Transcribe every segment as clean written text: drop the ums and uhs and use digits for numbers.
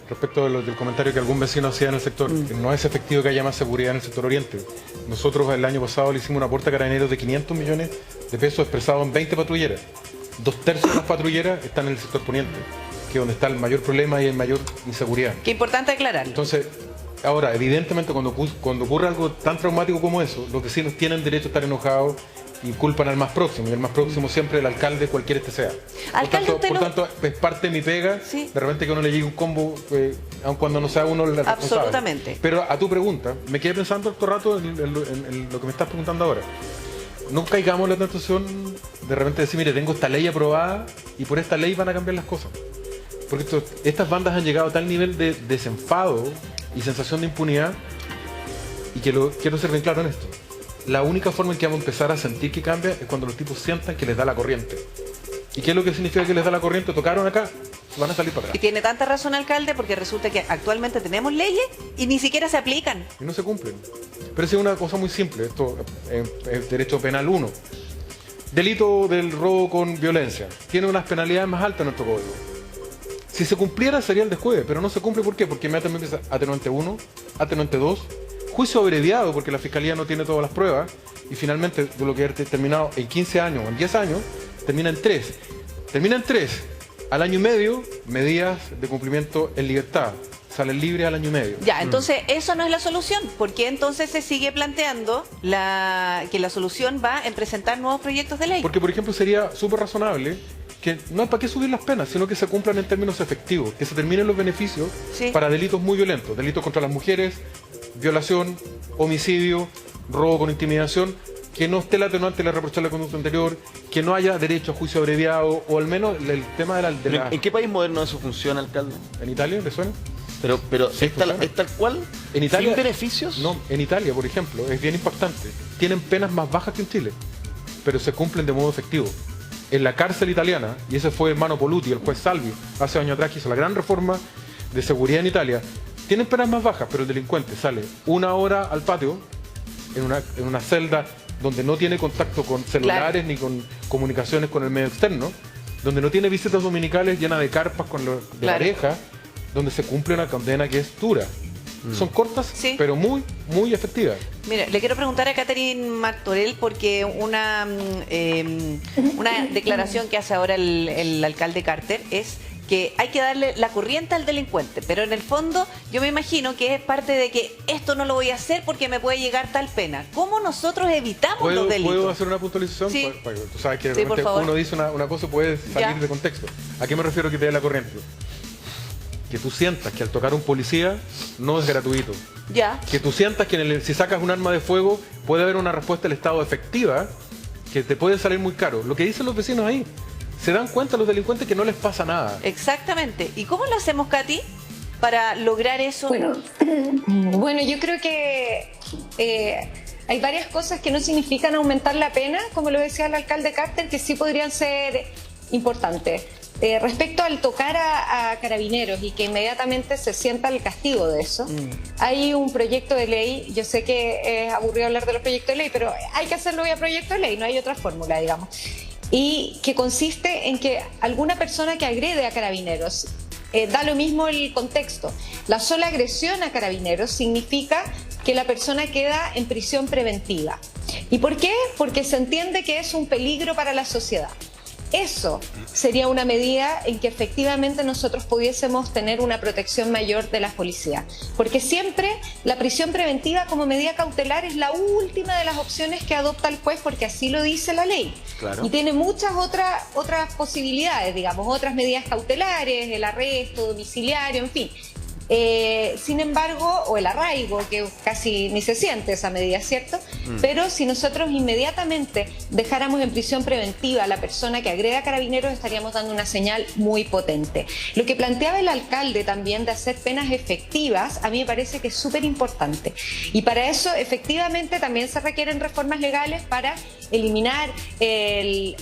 respecto del comentario que algún vecino hacía en el sector. No es efectivo que haya más seguridad en el sector oriente. Nosotros el año pasado le hicimos un aporte a Carabineros de 500 millones de pesos expresado en 20 patrulleras. 2/3 de las patrulleras están en el sector poniente, que es donde está el mayor problema y el mayor inseguridad. Qué importante aclararlo. Entonces, ahora, evidentemente, cuando ocurre algo tan traumático como eso, los vecinos tienen derecho a estar enojados y culpan al más próximo, y el más próximo siempre el alcalde, cualquiera este sea. Alcalde, por tanto, es parte de mi pega, sí, de repente que a uno le llegue un combo, aun cuando no sea uno el responsable. Absolutamente. Pero a tu pregunta, me quedé pensando todo el rato en lo que me estás preguntando ahora. No caigamos en la tentación de repente decir, mire, tengo esta ley aprobada y por esta ley van a cambiar las cosas. Porque estas bandas han llegado a tal nivel de desenfado y sensación de impunidad, y que quiero ser bien claro en esto. La única forma en que vamos a empezar a sentir que cambia es cuando los tipos sientan que les da la corriente. ¿Y qué es lo que significa que les da la corriente? Tocaron acá, van a salir para acá. Y tiene tanta razón, alcalde, porque resulta que actualmente tenemos leyes y ni siquiera se aplican. Y no se cumplen. Pero es una cosa muy simple. Esto es Derecho Penal 1. Delito del robo con violencia. Tiene unas penalidades más altas en nuestro código. Si se cumpliera sería el descueve, pero no se cumple. ¿Por qué? Porque inmediatamente empieza atenuante 1, atenuante 2, juicio abreviado porque la Fiscalía no tiene todas las pruebas, y finalmente de lo que ha terminado en 15 años o en 10 años, termina en 3. Termina en 3. Al año y medio, medidas de cumplimiento en libertad. Salen libres al año y medio. Ya, entonces eso no es la solución. ¿Por qué entonces se sigue planteando que la solución va en presentar nuevos proyectos de ley? Porque, por ejemplo, sería súper razonable que no es para qué subir las penas, sino que se cumplan en términos efectivos, que se terminen los beneficios, sí, para delitos muy violentos, delitos contra las mujeres, violación, homicidio, robo con intimidación, que no esté la atenuante de la reprochable conducta anterior, que no haya derecho a juicio abreviado, o al menos el tema de la... ¿En qué país moderno eso funciona, alcalde? ¿En Italia le suena? Pero sí, ¿es tal cual? ¿En Italia? ¿Sin beneficios? No, en Italia, por ejemplo, es bien impactante. Tienen penas más bajas que en Chile, pero se cumplen de modo efectivo. En la cárcel italiana, y ese fue Hermano Poluti, el juez Salvi, hace años atrás, que hizo la gran reforma de seguridad en Italia, tienen penas más bajas, pero el delincuente sale 1 hora al patio, en una celda donde no tiene contacto con celulares, claro, ni con comunicaciones con el medio externo, donde no tiene visitas dominicales llenas de carpas de claro, pareja, donde se cumple una condena que es dura. Son cortas, sí, pero muy, muy efectivas. Mira, le quiero preguntar a Catherine Martorell, porque una declaración que hace ahora el alcalde Carter es que hay que darle la corriente al delincuente, pero en el fondo yo me imagino que es parte de que esto no lo voy a hacer porque me puede llegar tal pena. ¿Cómo nosotros evitamos los delitos? ¿Puedo hacer una puntualización? Sí. Tú sabes que sí, uno dice una cosa y puede salir de contexto. ¿A qué me refiero que te dé la corriente? Que tú sientas que al tocar a un policía no es gratuito. Ya. Que tú sientas que si sacas un arma de fuego puede haber una respuesta del Estado efectiva que te puede salir muy caro. Lo que dicen los vecinos ahí, se dan cuenta los delincuentes que no les pasa nada. Exactamente. ¿Y cómo lo hacemos, Katy, para lograr eso? Bueno, yo creo que hay varias cosas que no significan aumentar la pena, como lo decía el alcalde Carter, que sí podrían ser importantes. Respecto al tocar a carabineros y que inmediatamente se sienta el castigo de eso, hay un proyecto de ley. Yo sé que es aburrido hablar de los proyectos de ley, pero hay que hacerlo vía proyecto de ley, no hay otra fórmula, digamos, y que consiste en que alguna persona que agrede a carabineros, da lo mismo el contexto, la sola agresión a carabineros significa que la persona queda en prisión preventiva. ¿Y por qué? Porque se entiende que es un peligro para la sociedad. Eso sería una medida en que efectivamente nosotros pudiésemos tener una protección mayor de la policía. Porque siempre la prisión preventiva como medida cautelar es la última de las opciones que adopta el juez, porque así lo dice la ley. Claro. Y tiene muchas otras posibilidades, digamos, otras medidas cautelares, el arresto domiciliario, en fin. Sin embargo, o el arraigo, que casi ni se siente esa medida, ¿cierto? Pero si nosotros inmediatamente dejáramos en prisión preventiva a la persona que agrede a carabineros, estaríamos dando una señal muy potente. Lo que planteaba el alcalde también de hacer penas efectivas, a mí me parece que es súper importante. Y para eso, efectivamente, también se requieren reformas legales para eliminar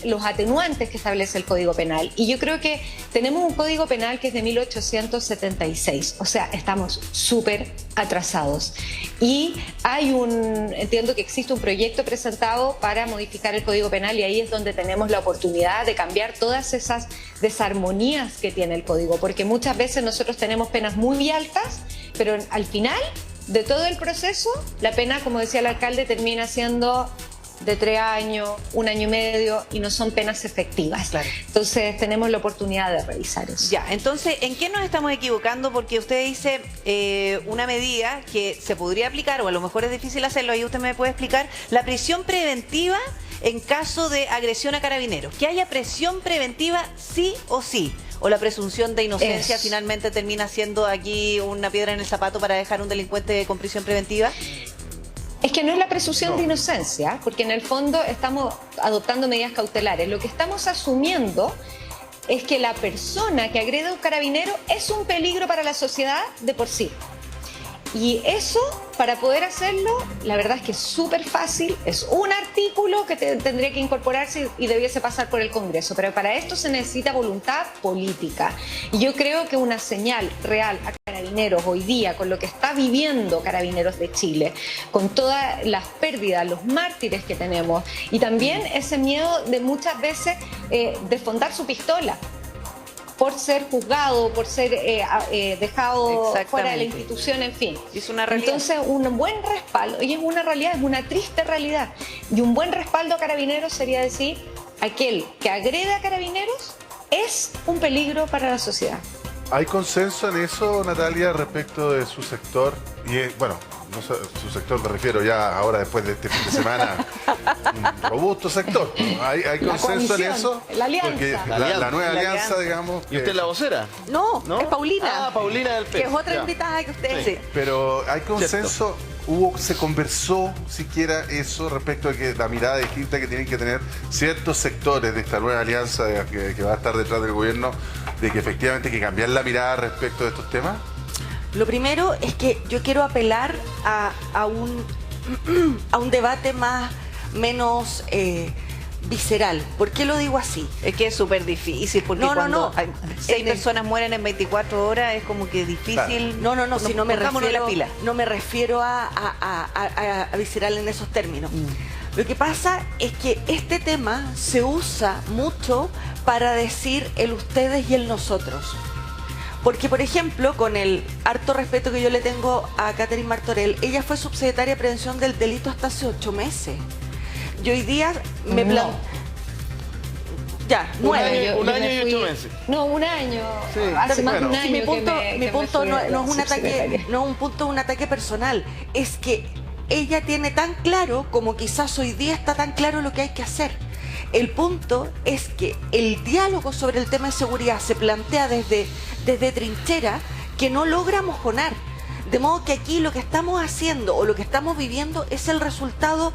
los atenuantes que establece el Código Penal. Y yo creo que tenemos un Código Penal que es de 1876, o sea, estamos súper atrasados. Y entiendo que existe un proyecto presentado para modificar el Código Penal y ahí es donde tenemos la oportunidad de cambiar todas esas desarmonías que tiene el Código, porque muchas veces nosotros tenemos penas muy altas, pero al final de todo el proceso, la pena, como decía el alcalde, termina siendo de 3 años, 1 año y medio, y no son penas efectivas. Claro. Entonces tenemos la oportunidad de revisar eso. Ya, entonces, ¿en qué nos estamos equivocando? Porque usted dice una medida que se podría aplicar, o a lo mejor es difícil hacerlo, ahí usted me puede explicar, la prisión preventiva en caso de agresión a carabineros. Que haya prisión preventiva sí o sí. O la presunción de inocencia finalmente termina siendo aquí una piedra en el zapato para dejar un delincuente con prisión preventiva. Es que no es la presunción de inocencia, porque en el fondo estamos adoptando medidas cautelares. Lo que estamos asumiendo es que la persona que agrede a un carabinero es un peligro para la sociedad de por sí. Y eso, para poder hacerlo, la verdad es que es súper fácil, es un artículo que tendría que incorporarse y debiese pasar por el Congreso, pero para esto se necesita voluntad política. Y yo creo que una señal real a Carabineros hoy día, con lo que está viviendo Carabineros de Chile, con todas las pérdidas, los mártires que tenemos, y también ese miedo de muchas veces desfondar su pistola, por ser juzgado, por ser dejado fuera de la institución, en fin. Es una realidad. Entonces, un buen respaldo, y es una realidad, es una triste realidad, y un buen respaldo a Carabineros sería decir, aquel que agrede a Carabineros es un peligro para la sociedad. ¿Hay consenso en eso, Natalia, respecto de su sector? Y bueno, no sé, su sector me refiero ya ahora después de este fin de semana, un robusto sector. ¿Hay consenso en eso? La alianza. Porque la nueva alianza, digamos. ¿Y usted es la vocera? No, ¿No? es Paulina. Ah, Paulina del Que PES. es otra Ya. invitada que usted... Sí. Pero ¿hay consenso? ¿Se conversó siquiera eso respecto a que la mirada distinta que tienen que tener ciertos sectores de esta nueva alianza que va a estar detrás del gobierno, de que efectivamente hay que cambiar la mirada respecto de estos temas? Lo primero es que yo quiero apelar a un debate menos visceral. ¿Por qué lo digo así? Es que es súper difícil, porque cuando 6 personas mueren en 24 horas es como que difícil. No, si no me pongámonos refiero, la pila. no me refiero a visceral en esos términos. Lo que pasa es que este tema se usa mucho para decir el ustedes y el nosotros. Porque, por ejemplo, con el harto respeto que yo le tengo a Catherine Martorell, ella fue subsecretaria de Prevención del Delito hasta hace 8 meses. Y hoy día me planteo... Ya, 9. Un año y 8 meses. No, un año. Sí. Hace más de un Bueno, año. Mi punto no es un secretaria. ataque, no es un punto, un ataque personal. Es que ella tiene tan claro, como quizás hoy día está tan claro lo que hay que hacer. El punto es que el diálogo sobre el tema de seguridad se plantea desde trinchera que no logra mojonar. De modo que aquí lo que estamos haciendo o lo que estamos viviendo es el resultado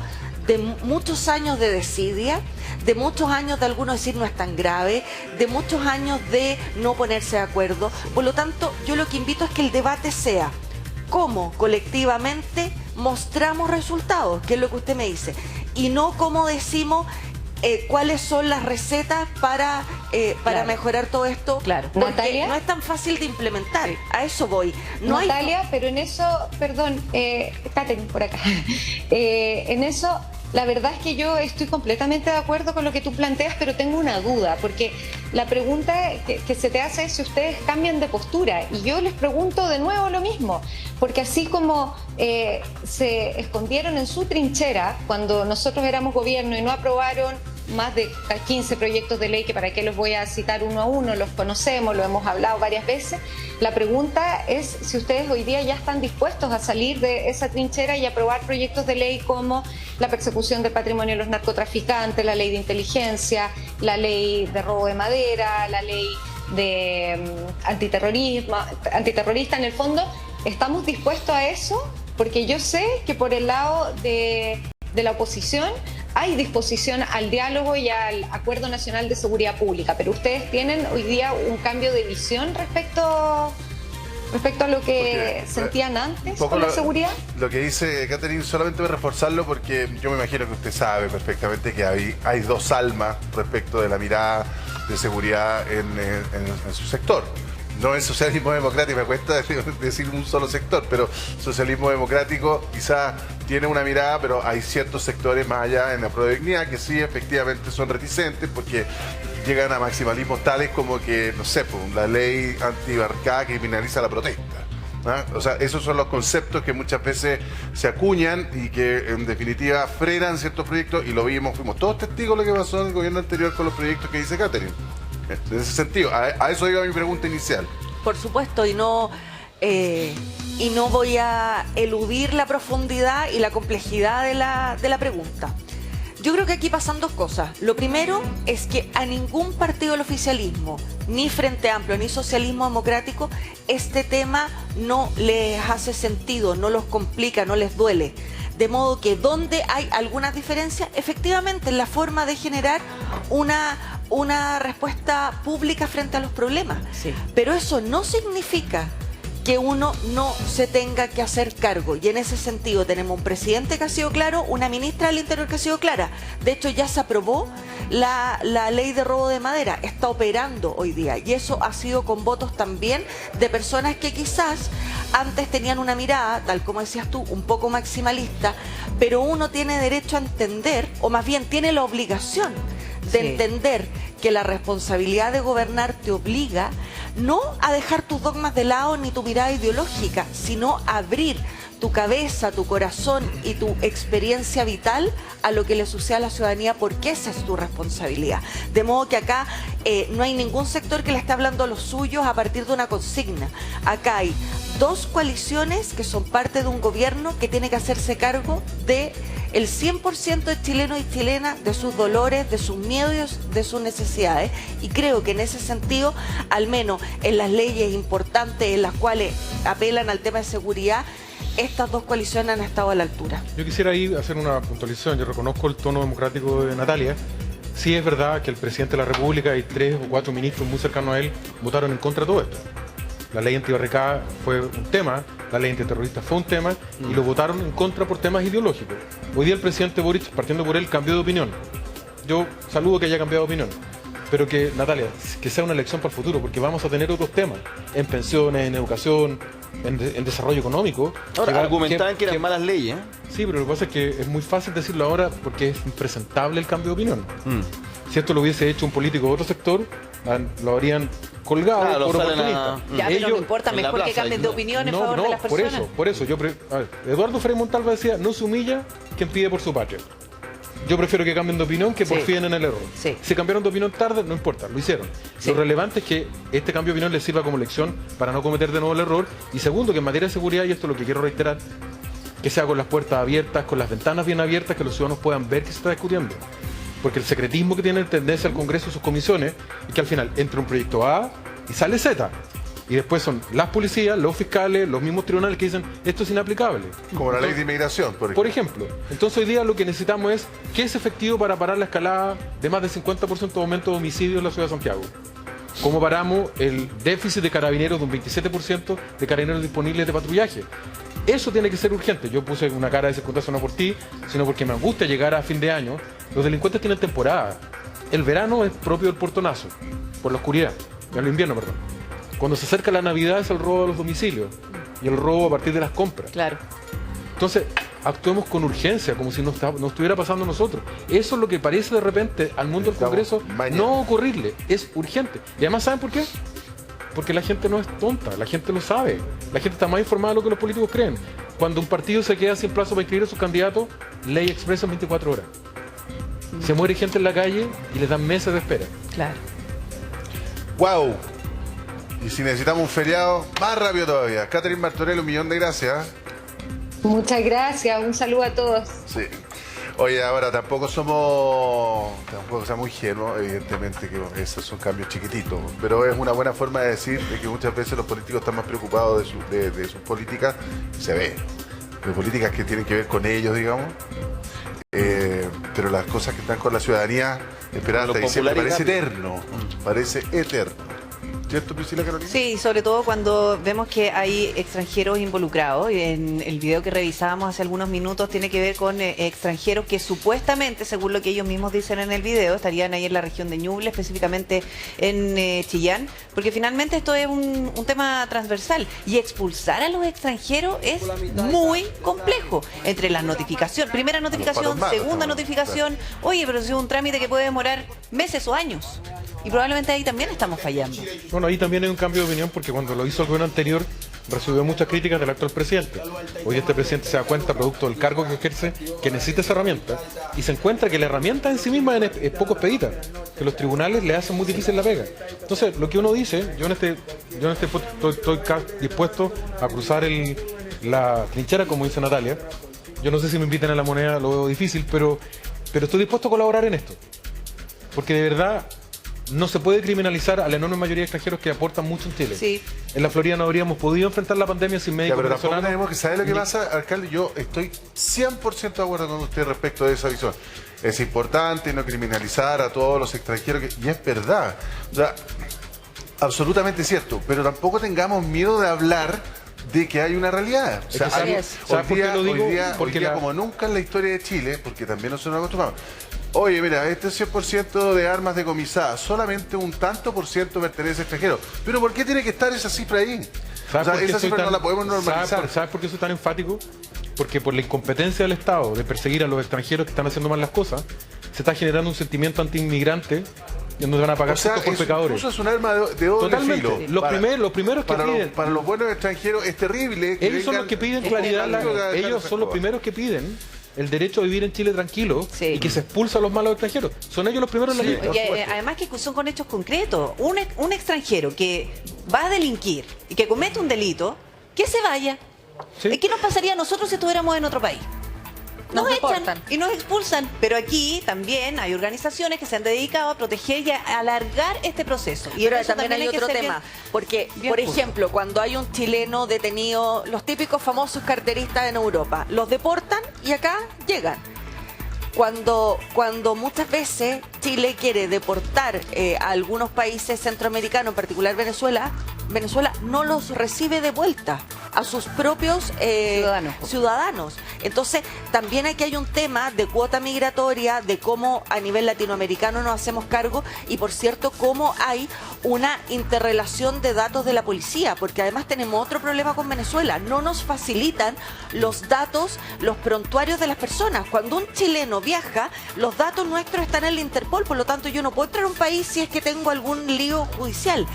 de muchos años de desidia, de muchos años de algunos decir no es tan grave, de muchos años de no ponerse de acuerdo. Por lo tanto, yo lo que invito es que el debate sea cómo colectivamente mostramos resultados, que es lo que usted me dice, y no cómo decimos cuáles son las recetas para Claro. mejorar todo esto, Claro. porque Natalia. no es tan fácil de implementar. A eso voy. No hay... Natalia, pero en eso, perdón, Catherine, por acá. En eso, la verdad es que yo estoy completamente de acuerdo con lo que tú planteas, pero tengo una duda, porque la pregunta que se te hace es si ustedes cambian de postura, y yo les pregunto de nuevo lo mismo, porque así como se escondieron en su trinchera cuando nosotros éramos gobierno y no aprobaron más de 15 proyectos de ley, que para qué los voy a citar uno a uno, los conocemos, lo hemos hablado varias veces. La pregunta es si ustedes hoy día ya están dispuestos a salir de esa trinchera y aprobar proyectos de ley como la persecución del patrimonio de los narcotraficantes, la ley de inteligencia, la ley de robo de madera, la ley de antiterrorista. En el fondo, ¿estamos dispuestos a eso? Porque yo sé que por el lado de la oposición hay disposición al diálogo y al Acuerdo Nacional de Seguridad Pública, pero ustedes tienen hoy día un cambio de visión respecto respecto a lo que Porque, sentían antes un poco con la seguridad. Lo que dice Catherine, solamente voy a reforzarlo porque yo me imagino que usted sabe perfectamente que hay dos almas respecto de la mirada de seguridad en su sector. No es socialismo democrático, me cuesta decir un solo sector, pero socialismo democrático quizás tiene una mirada, pero hay ciertos sectores más allá en la prodignidad que sí efectivamente son reticentes porque llegan a maximalismos tales como que, no sé, pues, la ley antibarcada criminaliza la protesta. ¿Ah? O sea, esos son los conceptos que muchas veces se acuñan y que en definitiva frenan ciertos proyectos y lo vimos, fuimos todos testigos de lo que pasó en el gobierno anterior con los proyectos que dice Catherine. En ese sentido, a eso iba mi pregunta inicial. Por supuesto, y no voy a eludir la profundidad y la complejidad de la pregunta. Yo creo que aquí pasan dos cosas. Lo primero es que a ningún partido del oficialismo, ni Frente Amplio, ni Socialismo Democrático, este tema no les hace sentido, no los complica, no les duele. De modo que donde hay algunas diferencias, efectivamente, en la forma de generar una respuesta pública frente a los problemas. Sí. Pero eso no significa que uno no se tenga que hacer cargo. Y en ese sentido tenemos un presidente que ha sido claro, una ministra del Interior que ha sido clara. De hecho, ya se aprobó la ley de robo de madera. Está operando hoy día. Y eso ha sido con votos también de personas que quizás antes tenían una mirada, tal como decías tú, un poco maximalista, pero uno tiene derecho a entender, o más bien tiene la obligación de entender que la responsabilidad de gobernar te obliga no a dejar tus dogmas de lado ni tu mirada ideológica, sino a abrir tu cabeza, tu corazón y tu experiencia vital a lo que le sucede a la ciudadanía, porque esa es tu responsabilidad. De modo que acá no hay ningún sector que le esté hablando a los suyos a partir de una consigna. Acá hay dos coaliciones que son parte de un gobierno que tiene que hacerse cargo de el 100% de chilenos y chilenas, de sus dolores, de sus miedos, de sus necesidades. Y creo que en ese sentido, al menos en las leyes importantes en las cuales apelan al tema de seguridad, estas dos coaliciones han estado a la altura. Yo quisiera ahí hacer una puntualización. Yo reconozco el tono democrático de Natalia. Sí es verdad que el presidente de la República y 3 o 4 ministros muy cercanos a él votaron en contra de todo esto. La ley antibarricada fue un tema, la ley antiterrorista fue un tema y lo votaron en contra por temas ideológicos. Hoy día el presidente Boric, partiendo por él, cambió de opinión. Yo saludo que haya cambiado de opinión, pero que, Natalia, que sea una elección para el futuro, porque vamos a tener otros temas, en pensiones, en educación, en desarrollo económico. Ahora, argumentaban que eran malas leyes, ¿eh? Sí, pero lo que pasa es que es muy fácil decirlo ahora porque es impresentable el cambio de opinión. Si esto lo hubiese hecho un político de otro sector, lo habrían colgado, claro, por oportunista. Ya, pero no importa, mejor plaza, que cambien de opinión en favor de las personas. Por eso. A ver, Eduardo Frei Montalva decía, no se humilla quien pide por su patria. Yo prefiero que cambien de opinión que porfíen en el error. Sí. Si cambiaron de opinión tarde, no importa, lo hicieron. Sí. Lo relevante es que este cambio de opinión les sirva como lección para no cometer de nuevo el error. Y segundo, que en materia de seguridad, y esto es lo que quiero reiterar, que sea con las puertas abiertas, con las ventanas bien abiertas, que los ciudadanos puedan ver que se está discutiendo. Porque el secretismo que tiene tendencia al Congreso y sus comisiones es que al final entra un proyecto A y sale Z. Y después son las policías, los fiscales, los mismos tribunales que dicen esto es inaplicable. Como la ley de inmigración, Por ejemplo. Entonces hoy día lo que necesitamos es que es efectivo para parar la escalada de más del 50% de aumento de homicidios en la ciudad de Santiago. ¿Cómo paramos el déficit de carabineros de un 27% de carabineros disponibles de patrullaje? Eso tiene que ser urgente. Yo puse una cara de circunstancia no por ti, sino porque me angustia llegar a fin de año. Los delincuentes tienen temporada. El verano es propio del portonazo, por la oscuridad. El invierno, perdón. Cuando se acerca la Navidad es el robo de los domicilios y el robo a partir de las compras. Claro. Entonces, actuemos con urgencia, como si no estuviera pasando a nosotros. Eso es lo que parece de repente al mundo del Congreso no ocurrirle. Es urgente. Y además, ¿saben por qué? Porque la gente no es tonta, la gente lo sabe. La gente está más informada de lo que los políticos creen. Cuando un partido se queda sin plazo para inscribir a sus candidatos, ley expresa en 24 horas. Se muere gente en la calle y les dan meses de espera. Claro. ¡Wow! Y si necesitamos un feriado, más rápido todavía. Catherine Martorell, 1.000.000 de gracias. Muchas gracias, un saludo a todos. Sí. Oye, ahora tampoco seamos muy ingenuos, evidentemente que esos son cambios chiquititos, pero es una buena forma de decir de que muchas veces los políticos están más preocupados de sus políticas, se ve, de políticas que tienen que ver con ellos, digamos, pero las cosas que están con la ciudadanía, esperar hasta diciembre, parece eterno, parece eterno. ¿Cierto, Priscila Carolina? Sí, sobre todo cuando vemos que hay extranjeros involucrados. En el video que revisábamos hace algunos minutos tiene que ver con extranjeros que supuestamente, según lo que ellos mismos dicen en el video, estarían ahí en la región de Ñuble, específicamente en Chillán, porque finalmente esto es un tema transversal y expulsar a los extranjeros es muy complejo. Entre las notificaciones, primera notificación, segunda notificación, oye, pero es un trámite que puede demorar meses o años. Y probablemente ahí también estamos fallando. Bueno, ahí también hay un cambio de opinión porque cuando lo hizo el gobierno anterior recibió muchas críticas del actual presidente. Hoy este presidente se da cuenta, producto del cargo que ejerce, que necesita esa herramienta y se encuentra que la herramienta en sí misma es poco expedita, que los tribunales le hacen muy difícil la pega. Entonces, lo que uno dice, yo en este estoy dispuesto a cruzar la trinchera, como dice Natalia. Yo no sé si me inviten a la moneda, lo veo difícil, pero estoy dispuesto a colaborar en esto. Porque de verdad no se puede criminalizar a la enorme mayoría de extranjeros que aportan mucho en Chile. Sí. En la Florida no habríamos podido enfrentar la pandemia sin médicos pero tampoco venezolanos. tenemos que saber lo que pasa, alcalde. Yo estoy 100% de acuerdo con usted respecto de esa visión. Es importante no criminalizar a todos los extranjeros, y es verdad. O sea, absolutamente cierto, pero tampoco tengamos miedo de hablar de que hay una realidad. O sea, ¿Sabes por qué lo digo? Hoy día, como nunca en la historia de Chile, porque también nosotros nos acostumbramos. Oye, mira, este 100% de armas decomisadas, solamente un tanto por ciento pertenece a extranjeros. Pero ¿por qué tiene que estar esa cifra ahí? O sea, esa cifra no la podemos normalizar. ¿Sabes por qué soy tan enfático? Porque por la incompetencia del Estado de perseguir a los extranjeros que están haciendo mal las cosas, se está generando un sentimiento anti-inmigrante y nos van a pagar por pecadores. Eso es un arma de doble filo. Los primeros que piden. Para los buenos extranjeros es terrible. Ellos son los que piden claridad. Ellos son los primeros que piden el derecho a vivir en Chile tranquilo y que se expulsa a los malos extranjeros. Son ellos los primeros en la lista. Y además que son con hechos concretos. Un extranjero que va a delinquir y que comete un delito, que se vaya. Sí. ¿Qué nos pasaría a nosotros si estuviéramos en otro país? Nos echan y nos expulsan. Pero aquí también hay organizaciones que se han dedicado a proteger y a alargar este proceso. Y pero también hay otro tema, porque, por ejemplo, cuando hay un chileno detenido, los típicos famosos carteristas en Europa, los deportan y acá llegan. Cuando muchas veces Chile quiere deportar a algunos países centroamericanos, en particular Venezuela no los recibe de vuelta a sus propios ciudadanos. Entonces, también aquí hay un tema de cuota migratoria, de cómo a nivel latinoamericano nos hacemos cargo y, por cierto, cómo hay una interrelación de datos de la policía, porque además tenemos otro problema con Venezuela. No nos facilitan los datos, los prontuarios de las personas. Cuando un chileno viaja, los datos nuestros están en la Interpol, por lo tanto yo no puedo entrar a un país si es que tengo algún lío judicial.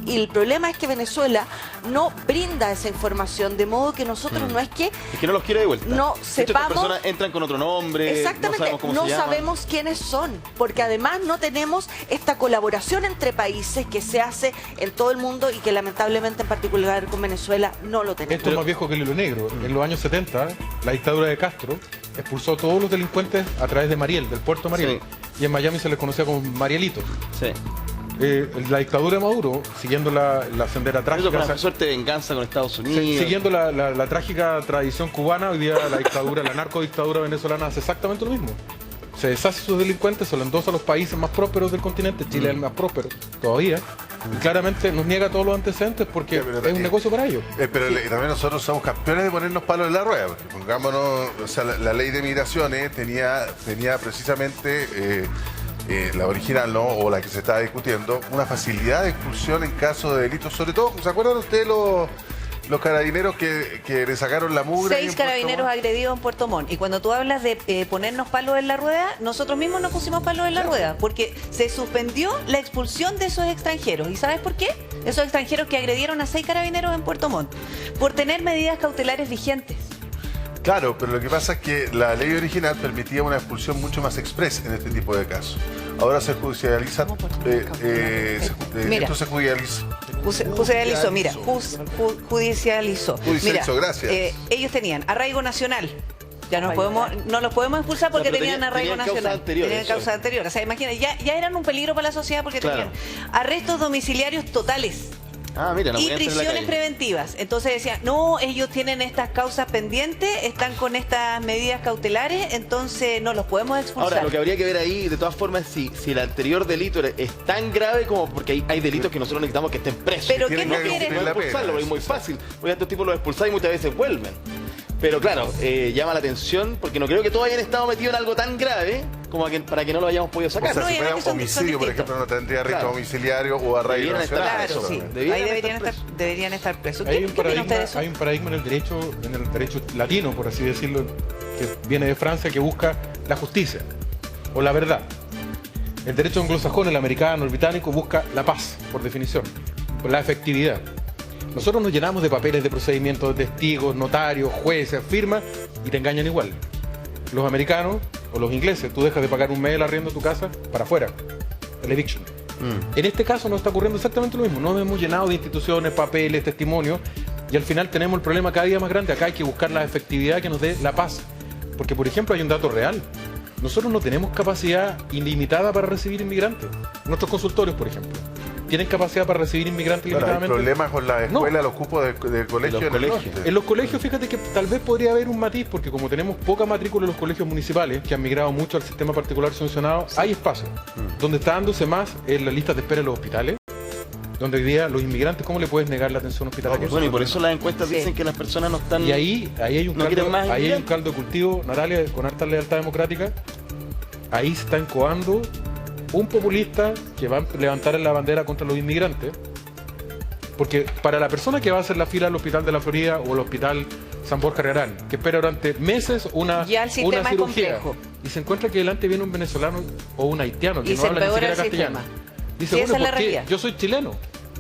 Y el problema es que Venezuela no brinda esa información, de modo que nosotros no es que... Es que no los quiere de vuelta. No sepamos... Estas personas entran con otro nombre, exactamente, no sabemos quiénes son, porque además no tenemos esta colaboración entre países que se hace en todo el mundo y que lamentablemente en particular con Venezuela no lo tenemos. Esto es más viejo que el hilo negro. En los años 70, la dictadura de Castro expulsó a todos los delincuentes a través de Mariel, del puerto Mariel. Sí. Y en Miami se les conocía como Marielitos. Sí. La dictadura de Maduro, siguiendo la sendera trágica. Eso fue una suerte de venganza con Estados Unidos. Siguiendo la trágica tradición cubana, hoy día la narcodictadura venezolana hace exactamente lo mismo. Se deshace sus delincuentes, se lo endosa a los países más prósperos del continente. Chile es el más próspero todavía. Y claramente nos niega todos los antecedentes porque es un negocio para ellos. Pero también nosotros somos campeones de ponernos palos en la rueda. Porque pongámonos, o sea, la ley de migraciones tenía precisamente... la original, ¿no? O la que se está discutiendo, una facilidad de expulsión en caso de delitos, sobre todo, ¿se acuerdan ustedes los carabineros que le sacaron la mugre? 6 carabineros agredidos en Puerto Montt. Y cuando tú hablas de ponernos palos en la rueda, nosotros mismos nos pusimos palos en la rueda, porque se suspendió la expulsión de esos extranjeros. ¿Y sabes por qué? Esos extranjeros que agredieron a 6 carabineros en Puerto Montt, por tener medidas cautelares vigentes. Claro, pero lo que pasa es que la ley original permitía una expulsión mucho más express en este tipo de casos. Ahora se judicializa. Esto se judicializa. Judicializó, mira, judicializó. Judicializó, mira, gracias. Ellos tenían arraigo nacional. Ya no los podemos expulsar porque tenían arraigo nacional. Tenían causa anterior. O sea, imagínate, ya eran un peligro para la sociedad porque tenían arrestos domiciliarios totales. Ah, mira, no y podían tener la prisiones calle. preventivas. Entonces decían, no, ellos tienen estas causas pendientes, están con estas medidas cautelares, entonces no los podemos expulsar. Ahora, lo que habría que ver ahí, de todas formas, si el anterior delito es tan grave como porque hay delitos que nosotros necesitamos que estén presos. Pero tienen ¿qué que no quieren? cumplir la No expulsarlo, pena. es muy fácil. Porque a estos tipos los expulsáis y muchas veces vuelven. Pero claro, llama la atención porque no creo que todos hayan estado metidos en algo tan grave como para que no lo hayamos podido O sacar. sea, No, y si fuera además que son homicidio, por distintos. ejemplo, no tendría arresto Claro. domiciliario o arraigo Debieran estar nacional. Claro, presos, sí. debieran Ahí estar deberían estar presos. Hay ¿Qué un, opinan paradigma, ustedes de eso? hay un paradigma en el derecho latino, por así decirlo, que viene de Francia, que busca la justicia o la verdad. El derecho anglosajón, el americano, el británico, busca la paz, por definición, la efectividad. Nosotros nos llenamos de papeles de procedimientos, de testigos, notarios, jueces, firmas, y te engañan igual. Los americanos o los ingleses, tú dejas de pagar un mes el arriendo de tu casa para afuera, el eviction. En este caso nos está ocurriendo exactamente lo mismo. Nos hemos llenado de instituciones, papeles, testimonios, y al final tenemos el problema cada día más grande. Acá hay que buscar la efectividad que nos dé la paz. Porque, por ejemplo, hay un dato real. Nosotros no tenemos capacidad ilimitada para recibir inmigrantes. Nuestros consultorios, por ejemplo, ¿tienen capacidad para recibir inmigrantes Claro, hay ilimitadamente? problemas con la escuela, los cupos de colegio en el colegios. norte. En los colegios, fíjate que tal vez podría haber un matiz, porque como tenemos poca matrícula en los colegios municipales, que han migrado mucho al sistema particular subvencionado, hay espacio. Donde está dándose más en las listas de espera en los hospitales, donde hoy día los inmigrantes, ¿cómo le puedes negar la atención hospitalaria? Bueno, y por eso las encuestas Sí. dicen que las personas no están... Y ahí hay un No quieren más caldo, ahí hay un inmigrantes. caldo de cultivo, Natalia, con harta lealtad democrática. Ahí se está encoando un populista que va a levantar la bandera contra los inmigrantes. Porque para la persona que va a hacer la fila al hospital de la Florida o al hospital San Borja Rearán, que espera durante meses una Ya el sistema es cirugía, complejo. y se encuentra que delante viene un venezolano o un haitiano que Y no se habla ni empeora siquiera el castellano. sistema. Dice, Sí, esa bueno, es la ¿por qué? realidad. Yo soy chileno.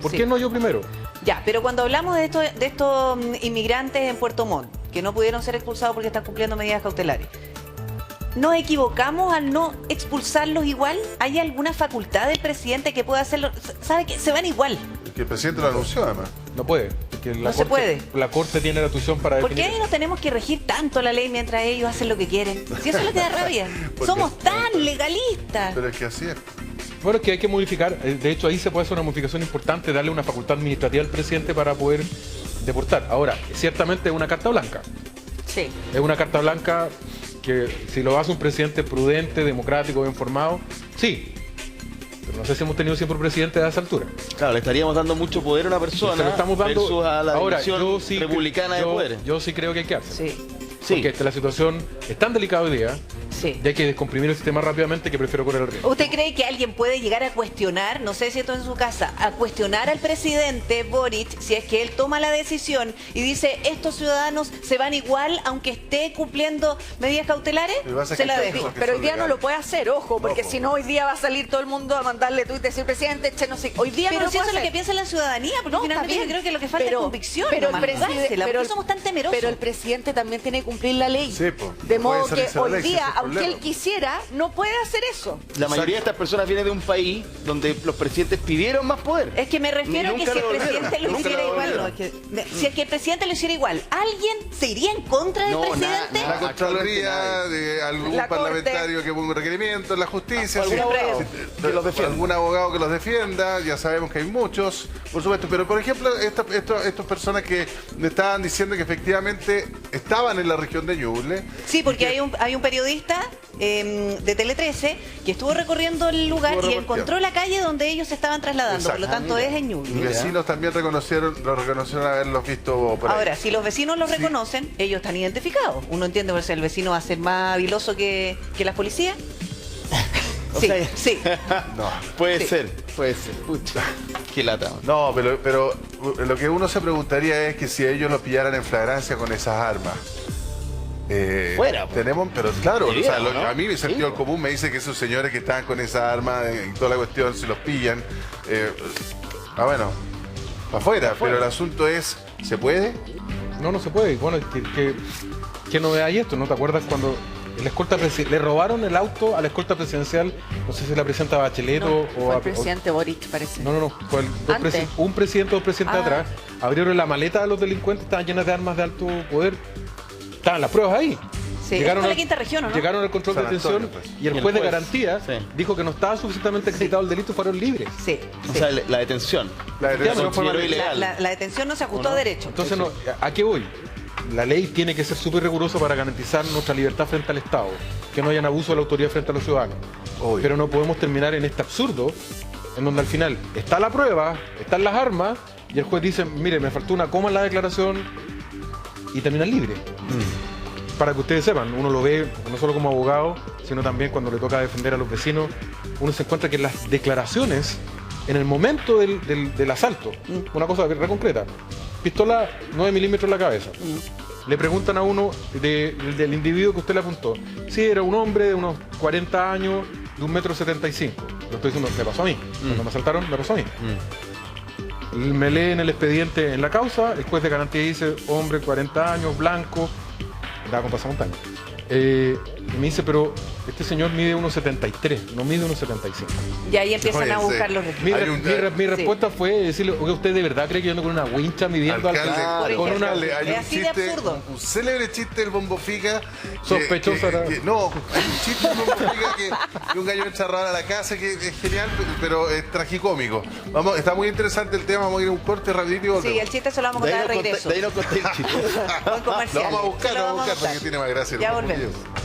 ¿Por Sí. qué no yo primero? Ya, pero cuando hablamos de estos inmigrantes en Puerto Montt, que no pudieron ser expulsados porque están cumpliendo medidas cautelares, ¿nos equivocamos al no expulsarlos igual? ¿Hay alguna facultad del presidente que pueda hacerlo? ¿Sabe que se van igual? Que el presidente lo anunció, además. No puede. Porque No se puede. La Corte tiene la tuición para ¿Por qué definir ahí nos tenemos que regir tanto la ley mientras ellos hacen lo que quieren? Si eso es lo que da rabia. Porque- Somos tan legalistas. Pero es que así es. Bueno, es que hay que modificar, de hecho ahí se puede hacer una modificación importante, darle una facultad administrativa al presidente para poder deportar. Ahora, ciertamente es una carta blanca. Sí. Es una carta blanca que si lo hace un presidente prudente, democrático, bien formado, sí. Pero no sé si hemos tenido siempre un presidente a esa altura. Claro, le estaríamos dando mucho poder a una persona Se lo estamos dando. versus a la Ahora, división yo sí, republicana de poderes. yo sí creo que hay que hacer. Sí. Sí. Porque la situación es tan delicada hoy día, Sí. y hay que descomprimir el sistema rápidamente que prefiero correr el riesgo. ¿Usted cree que alguien puede llegar a cuestionar, no sé si esto en su casa, a cuestionar al presidente Boric si es que él toma la decisión y dice estos ciudadanos se van igual aunque esté cumpliendo medidas cautelares? Lo que pasa es Se que la hay dejo. cosas que Pero hoy son día no legales. lo puede hacer, ojo, porque No, si no hoy día va a salir todo el mundo a mandarle tuit y decir, presidente, che, no sé. Hoy día Pero no lo si eso puede es lo que hacer. piensa la ciudadanía, porque No, finalmente está yo bien. creo que lo que falta es convicción. pero nomás, jugársela, ¿por qué somos tan temerosos? Pero el presidente también tiene que cumplir la ley. Sí, po. De No modo puede que salirse de la hoy ley, si día, ese es el aunque problema. él quisiera, no puede hacer eso. La mayoría de estas personas vienen de un país donde los presidentes pidieron más poder. Es que me refiero a que Nunca si el lo devolvieron, presidente lo nunca hiciera lo igual, devolvieron. si es que el presidente lo hiciera igual, ¿alguien se iría en contra del No, presidente? nada. La Contraloría, de algún La Corte. parlamentario que ponga un requerimiento, la justicia, Algún sí. abogado Sí, que los defienda. algún abogado que los defienda, ya sabemos que hay muchos, por supuesto, pero por ejemplo, estas personas que me estaban diciendo que efectivamente estaban en la región de Ñuble. Sí, porque hay un periodista de Tele 13 que estuvo recorriendo el lugar Estuvo y reporteando. encontró la calle donde ellos se estaban trasladando, por lo Exacto. tanto mira. es en Y Ñuble. vecinos también lo reconocieron haberlos visto por ahí. Ahora, si los vecinos los reconocen, ellos están identificados. Uno entiende por si el vecino va a ser más habiloso que las policías. O Sí, sea- sí. No. Puede Sí. ser, puede ser. Pucha, qué lata. No, pero lo que uno se preguntaría es que si ellos los pillaran en flagrancia con esas armas. Fuera, po. Tenemos, pero claro, o sea, Debiera, ¿no? a mí mi sentido Sí, po. común me dice que esos señores que están con esa arma y toda la cuestión, si los pillan, bueno, para afuera. Pero el asunto es, ¿se puede? No, no se puede. Bueno, ¿qué novedad hay esto? ¿No te acuerdas cuando el escolta le robaron el auto a la escolta presidencial? No sé si la presidenta Bachelet o Fue a- el presidente Boric, parece. No. Fue Antes. un presidente o dos presidentes Ah. atrás. Abrieron la maleta de los delincuentes, estaban llenas de armas de alto poder. estaban las pruebas ahí. Sí, eso fue en la quinta región, ¿o no? Llegaron al control de San detención Antonio, pues. y el Y el juez de juez, garantía sí. dijo que no estaba suficientemente acreditado el delito y fueron libres. Sí, O sí. sea, la detención. La detención Consideró fue ilegal. La detención no se ajustó a derecho. Entonces, no, ¿a qué voy? La ley tiene que ser súper rigurosa para garantizar nuestra libertad frente al Estado, que no hayan abuso de la autoridad frente a los ciudadanos. Obvio. Pero no podemos terminar en este absurdo, en donde al final está la prueba, están las armas, y el juez dice, mire, me faltó una coma en la declaración, y terminan libre. Para que ustedes sepan, uno lo ve no solo como abogado, sino también cuando le toca defender a los vecinos, uno se encuentra que las declaraciones, en el momento del asalto, una cosa re concreta, pistola 9 milímetros en la cabeza. Le preguntan a uno del individuo que usted le apuntó. Sí, era un hombre de unos 40 años, de 1,75 m. Lo estoy diciendo, me pasó a mí. Cuando me asaltaron, me pasó a mí. Me leen el expediente en la causa, el juez de garantía dice, hombre, 40 años, blanco, andaba con pasamontaña. Y me dice, pero este señor mide 1,73, no mide 1,75. Y ahí empiezan a Oye, buscar sí. los Mi, registros. mi respuesta fue decirle, oye, ¿usted de verdad cree que yo ando con una wincha midiendo Alcalde, al Por con una ejemplo. hay Es un así de chiste, absurdo. un célebre chiste del Bombo Fica. Sospechosa era. No, hay un chiste del Bombo Fica que un gallo entra a robar a la casa que es genial, pero es tragicómico. Vamos, está muy interesante el tema, vamos a ir a un corte rapidito y Sí, volvemos. el chiste se lo vamos a De ahí contar de nos regreso. conté- de ahí nos conté el chiste. Buen comercial. Lo vamos a buscar, Se lo vamos a porque tiene más gracia. el Ya Bombo volvemos. Fica.